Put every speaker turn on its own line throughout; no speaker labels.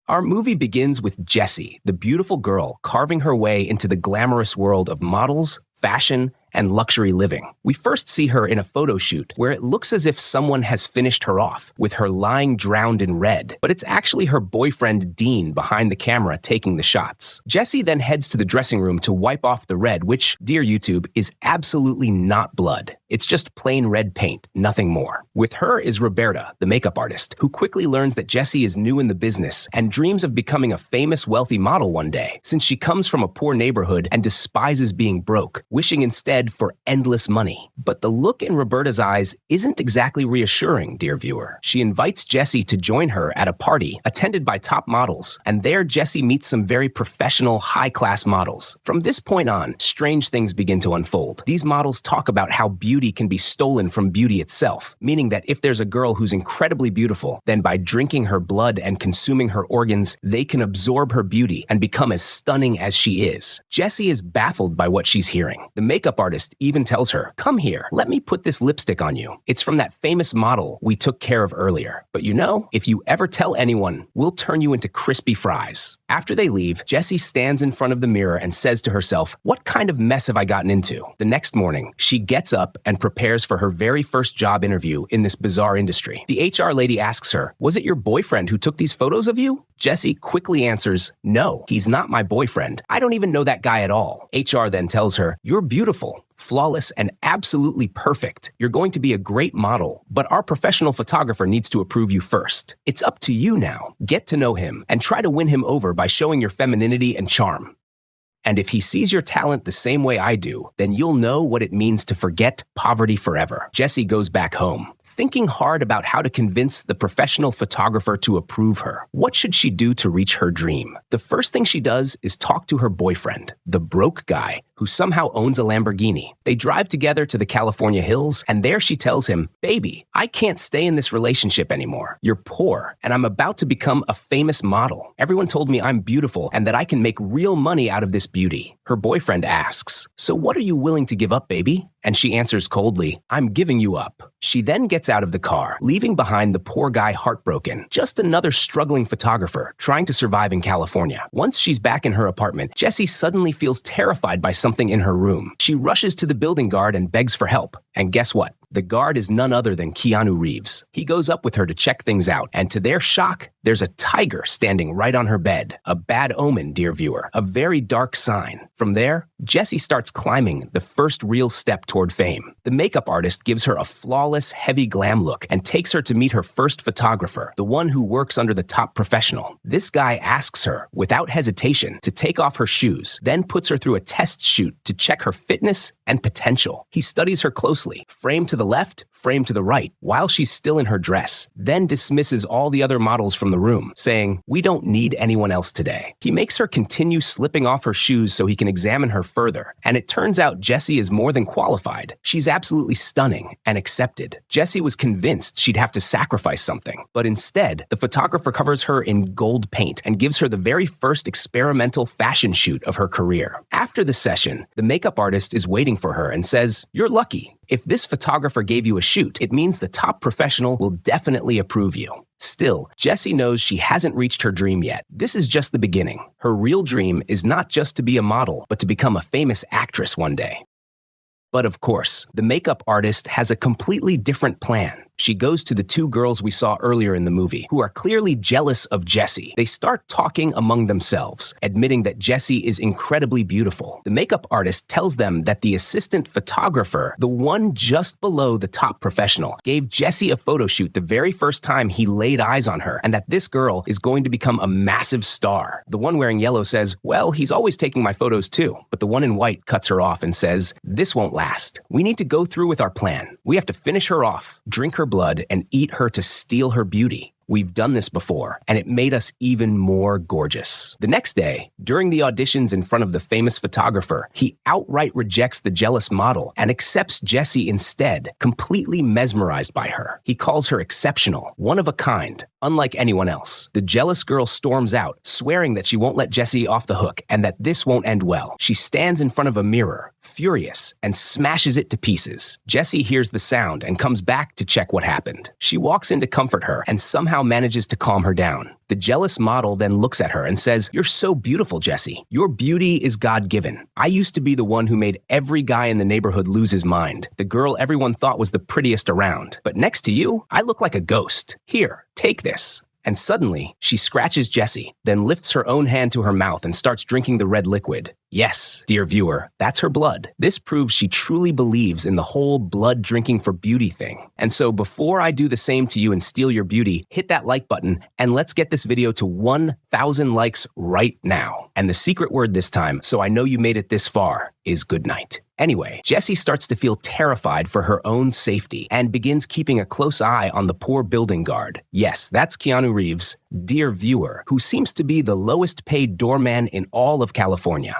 Our movie begins with Jessie, the beautiful girl carving her way into the glamorous world of models, fashion, and luxury living. We first see her in a photo shoot where it looks as if someone has finished her off, with her lying drowned in red, but it's actually her boyfriend Dean behind the camera taking the shots. Jessie then heads to the dressing room to wipe off the red, which, dear YouTube, is absolutely not blood. It's just plain red paint, nothing more. With her is Roberta, the makeup artist, who quickly learns that Jessie is new in the business and dreams of becoming a famous, wealthy model one day, since she comes from a poor neighborhood and despises being broke, wishing instead for endless money. But the look in Roberta's eyes isn't exactly reassuring, dear viewer. She invites Jessie to join her at a party attended by top models, and there Jessie meets some very professional, high-class models. From this point on, strange things begin to unfold. These models talk about how beauty can be stolen from beauty itself, meaning that if there's a girl who's incredibly beautiful, then by drinking her blood and consuming her organs, they can absorb her beauty and become as stunning as she is. Jessie is baffled by what she's hearing. The makeup artist even tells her, "Come here, let me put this lipstick on you. It's from that famous model we took care of earlier. But you know, if you ever tell anyone, we'll turn you into crispy fries." After they leave, Jessie stands in front of the mirror and says to herself, "What kind of mess have I gotten into?" The next morning, she gets up and prepares for her very first job interview in this bizarre industry. The HR lady asks her, "Was it your boyfriend who took these photos of you?" Jessie quickly answers, "No, he's not my boyfriend. I don't even know that guy at all." HR then tells her, "You're beautiful, flawless, and absolutely perfect. You're going to be a great model, but our professional photographer needs to approve you first. It's up to you now. Get to know him and try to win him over by showing your femininity and charm. And if he sees your talent the same way I do, then you'll know what it means to forget poverty forever." Jessie goes back home, thinking hard about how to convince the professional photographer to approve her. What should she do to reach her dream? The first thing she does is talk to her boyfriend, the broke guy who somehow owns a Lamborghini. They drive together to the California hills, and there she tells him, "Baby, I can't stay in this relationship anymore. You're poor, and I'm about to become a famous model. Everyone told me I'm beautiful and that I can make real money out of this beauty." Her boyfriend asks, "So what are you willing to give up, baby?" And she answers coldly, "I'm giving you up." She then gets out of the car, leaving behind the poor guy heartbroken, just another struggling photographer trying to survive in California. Once she's back in her apartment, Jessie suddenly feels terrified by something in her room. She rushes to the building guard and begs for help. And guess what? The guard is none other than Keanu Reeves. He goes up with her to check things out, and to their shock, there's a tiger standing right on her bed. A bad omen, dear viewer. A very dark sign. From there, Jessie starts climbing the first real step toward fame. The makeup artist gives her a flawless, heavy glam look and takes her to meet her first photographer, the one who works under the top professional. This guy asks her, without hesitation, to take off her shoes, then puts her through a test shoot to check her fitness and potential. He studies her closely, frame to the left, frame to the right, while she's still in her dress, then dismisses all the other models from the room, saying, "We don't need anyone else today." He makes her continue slipping off her shoes so he can examine her further, and it turns out Jessie is more than qualified. She's absolutely stunning and accepted. Jessie was convinced she'd have to sacrifice something, but instead, the photographer covers her in gold paint and gives her the very first experimental fashion shoot of her career. After the session, the makeup artist is waiting for her and says, "You're lucky. If this photographer gave you a shoot, it means the top professional will definitely approve you." Still, Jessie knows she hasn't reached her dream yet. This is just the beginning. Her real dream is not just to be a model, but to become a famous actress one day. But of course, the makeup artist has a completely different plan. She goes to the two girls we saw earlier in the movie, who are clearly jealous of Jessie. They start talking among themselves, admitting that Jessie is incredibly beautiful. The makeup artist tells them that the assistant photographer, the one just below the top professional, gave Jessie a photo shoot the very first time he laid eyes on her, and that this girl is going to become a massive star. The one wearing yellow says, "Well, he's always taking my photos too." But the one in white cuts her off and says, "This won't last. We need to go through with our plan. We have to finish her off, drink her blood, and eat her to steal her beauty. We've done this before, and it made us even more gorgeous." The next day, during the auditions in front of the famous photographer, he outright rejects the jealous model and accepts Jessie instead, completely mesmerized by her. He calls her exceptional, one of a kind, unlike anyone else. The jealous girl storms out, swearing that she won't let Jessie off the hook and that this won't end well. She stands in front of a mirror, furious, and smashes it to pieces. Jessie hears the sound and comes back to check what happened. She walks in to comfort her and somehow manages to calm her down. The jealous model then looks at her and says, "You're so beautiful, Jessie. Your beauty is God-given. I used to be the one who made every guy in the neighborhood lose his mind, the girl everyone thought was the prettiest around. But next to you, I look like a ghost. Here, take this." And suddenly, she scratches Jessie, then lifts her own hand to her mouth and starts drinking the red liquid. Yes, dear viewer, that's her blood. This proves she truly believes in the whole blood drinking for beauty thing. And so before I do the same to you and steal your beauty, hit that like button and let's get this video to 1,000 likes right now. And the secret word this time, so I know you made it this far, is good night. Anyway, Jessie starts to feel terrified for her own safety and begins keeping a close eye on the poor building guard. Yes, that's Keanu Reeves, dear viewer, who seems to be the lowest paid doorman in all of California.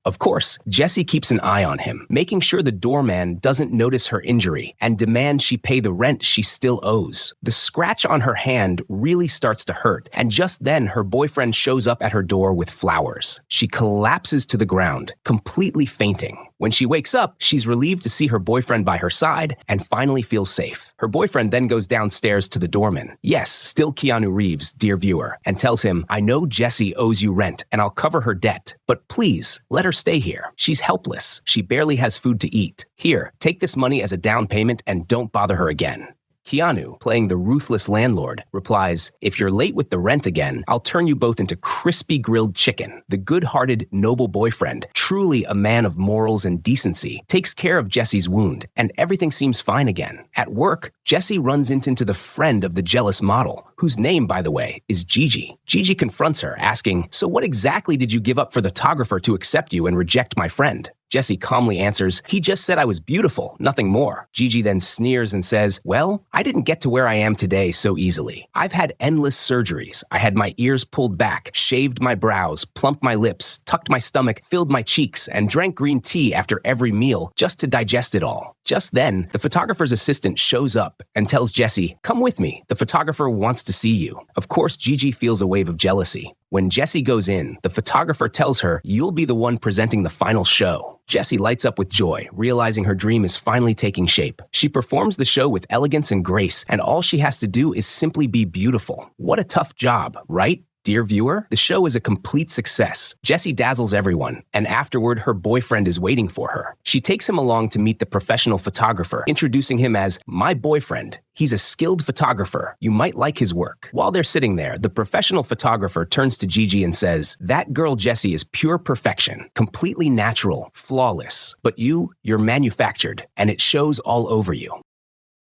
Of course, Jessie keeps an eye on him, making sure the doorman doesn't notice her injury and demands she pay the rent she still owes. The scratch on her hand really starts to hurt, and just then her boyfriend shows up at her door with flowers. She collapses to the ground, completely fainting. When she wakes up, she's relieved to see her boyfriend by her side and finally feels safe. Her boyfriend then goes downstairs to the doorman, yes, still Keanu Reeves, dear viewer, and tells him, "I know Jessie owes you rent and I'll cover her debt, but please let her stay here. She's helpless. She barely has food to eat. Here, take this money as a down payment and don't bother her again." Keanu, playing the ruthless landlord, replies, "If you're late with the rent again, I'll turn you both into crispy grilled chicken." The good-hearted, noble boyfriend, truly a man of morals and decency, takes care of Jessie's wound, and everything seems fine again. At work, Jessie runs into the friend of the jealous model, whose name, by the way, is Gigi. Gigi confronts her, asking, "So what exactly did you give up for the photographer to accept you and reject my friend?" Jessie calmly answers, "He just said I was beautiful, nothing more." Gigi then sneers and says, "Well, I didn't get to where I am today so easily. I've had endless surgeries. I had my ears pulled back, shaved my brows, plumped my lips, tucked my stomach, filled my cheeks, and drank green tea after every meal just to digest it all." Just then, the photographer's assistant shows up and tells Jessie, "Come with me. The photographer wants to see you." Of course, Gigi feels a wave of jealousy. When Jessie goes in, the photographer tells her, "You'll be the one presenting the final show." Jessie lights up with joy, realizing her dream is finally taking shape. She performs the show with elegance and grace, and all she has to do is simply be beautiful. What a tough job, right? Dear viewer, the show is a complete success. Jessie dazzles everyone, and afterward, her boyfriend is waiting for her. She takes him along to meet the professional photographer, introducing him as "my boyfriend. He's a skilled photographer. You might like his work." While they're sitting there, the professional photographer turns to Gigi and says, "That girl Jessie is pure perfection, completely natural, flawless. But you're manufactured, and it shows all over you."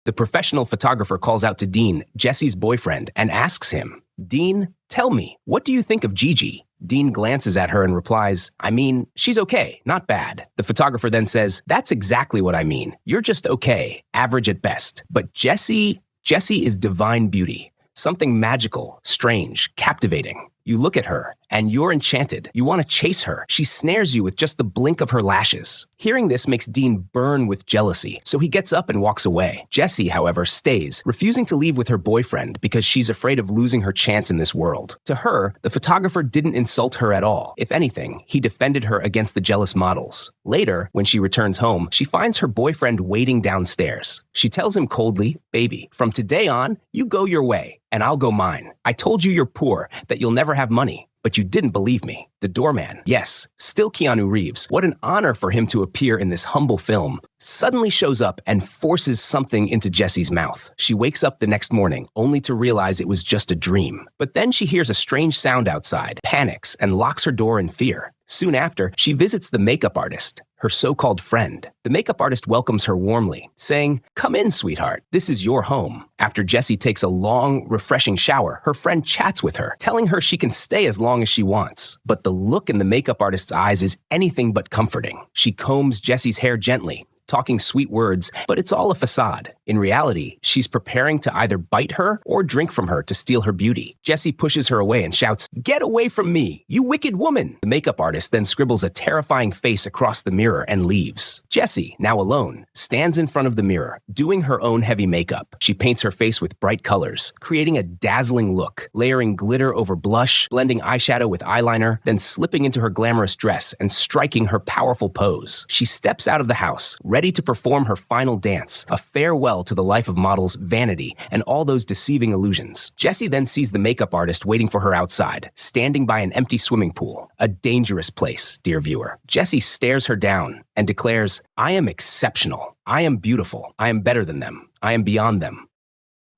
The professional photographer calls out to Dean, Jessie's boyfriend, and asks him, "Dean, tell me, what do you think of Gigi?" Dean glances at her and replies, "I mean, she's okay, not bad." The photographer then says, "That's exactly what I mean. You're just okay, average at best. But Jessie is divine beauty. Something magical, strange, captivating. You look at her, and you're enchanted. You want to chase her. She snares you with just the blink of her lashes." Hearing this makes Dean burn with jealousy, so he gets up and walks away. Jessie, however, stays, refusing to leave with her boyfriend because she's afraid of losing her chance in this world. To her, the photographer didn't insult her at all. If anything, he defended her against the jealous models. Later, when she returns home, she finds her boyfriend waiting downstairs. She tells him coldly, "Baby, from today on, you go your way, and I'll go mine. I told you you're poor, that you'll never have money, but you didn't believe me." The doorman, yes, still Keanu Reeves, what an honor for him to appear in this humble film, suddenly shows up and forces something into Jessie's mouth. She wakes up the next morning, only to realize it was just a dream. But then she hears a strange sound outside, panics, and locks her door in fear. Soon after, she visits the makeup artist, her so-called friend. The makeup artist welcomes her warmly, saying, "Come in, sweetheart. This is your home." After Jessie takes a long, refreshing shower, her friend chats with her, telling her she can stay as long as she wants. But the look in the makeup artist's eyes is anything but comforting. She combs Jessie's hair gently, talking sweet words, but it's all a facade. In reality, she's preparing to either bite her or drink from her to steal her beauty. Jessie pushes her away and shouts, "Get away from me, you wicked woman!" The makeup artist then scribbles a terrifying face across the mirror and leaves. Jessie, now alone, stands in front of the mirror, doing her own heavy makeup. She paints her face with bright colors, creating a dazzling look, layering glitter over blush, blending eyeshadow with eyeliner, then slipping into her glamorous dress and striking her powerful pose. She steps out of the house, ready to perform her final dance, a farewell to the life of models, vanity, and all those deceiving illusions. Jessie then sees the makeup artist waiting for her outside, standing by an empty swimming pool. A dangerous place, dear viewer. Jessie stares her down and declares, "I am exceptional. I am beautiful. I am better than them. I am beyond them.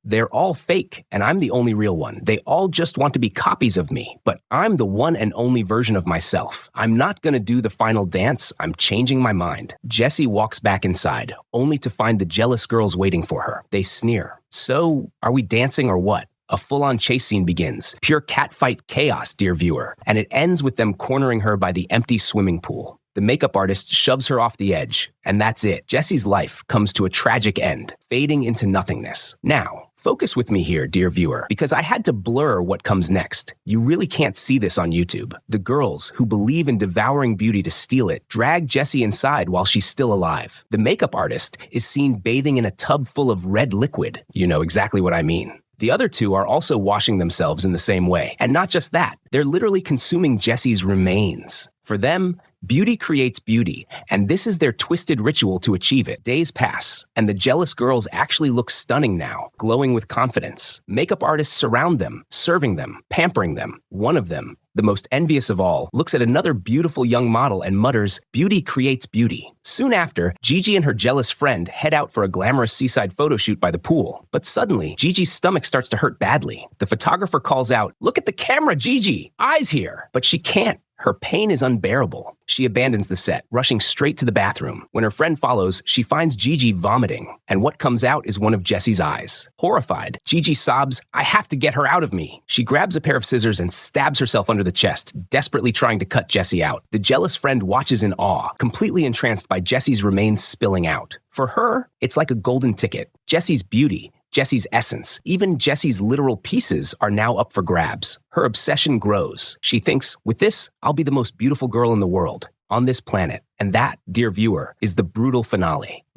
They're all fake, and I'm the only real one. They all just want to be copies of me, but I'm the one and only version of myself. I'm not going to do the final dance. I'm changing my mind." Jessie walks back inside, only to find the jealous girls waiting for her. They sneer. "So, are we dancing or what?" A full-on chase scene begins. Pure catfight chaos, dear viewer. And it ends with them cornering her by the empty swimming pool. The makeup artist shoves her off the edge, and that's it. Jessie's life comes to a tragic end, fading into nothingness. Now, focus with me here, dear viewer, because I had to blur what comes next. You really can't see this on YouTube. The girls, who believe in devouring beauty to steal it, drag Jessie inside while she's still alive. The makeup artist is seen bathing in a tub full of red liquid. You know exactly what I mean. The other two are also washing themselves in the same way. And not just that, they're literally consuming Jessie's remains. For them, beauty creates beauty, and this is their twisted ritual to achieve it. Days pass, and the jealous girls actually look stunning now, glowing with confidence. Makeup artists surround them, serving them, pampering them. One of them, the most envious of all, looks at another beautiful young model and mutters, "Beauty creates beauty." Soon after, Gigi and her jealous friend head out for a glamorous seaside photo shoot by the pool. But suddenly, Gigi's stomach starts to hurt badly. The photographer calls out, "Look at the camera, Gigi! Eyes here!" But she can't. Her pain is unbearable. She abandons the set, rushing straight to the bathroom. When her friend follows, she finds Gigi vomiting, and what comes out is one of Jessie's eyes. Horrified, Gigi sobs, "I have to get her out of me." She grabs a pair of scissors and stabs herself under the chest, desperately trying to cut Jessie out. The jealous friend watches in awe, completely entranced by Jessie's remains spilling out. For her, it's like a golden ticket. Jessie's beauty, Jessie's essence, even Jessie's literal pieces are now up for grabs. Her obsession grows. She thinks, with this, I'll be the most beautiful girl in the world, on this planet. And that, dear viewer, is the brutal finale.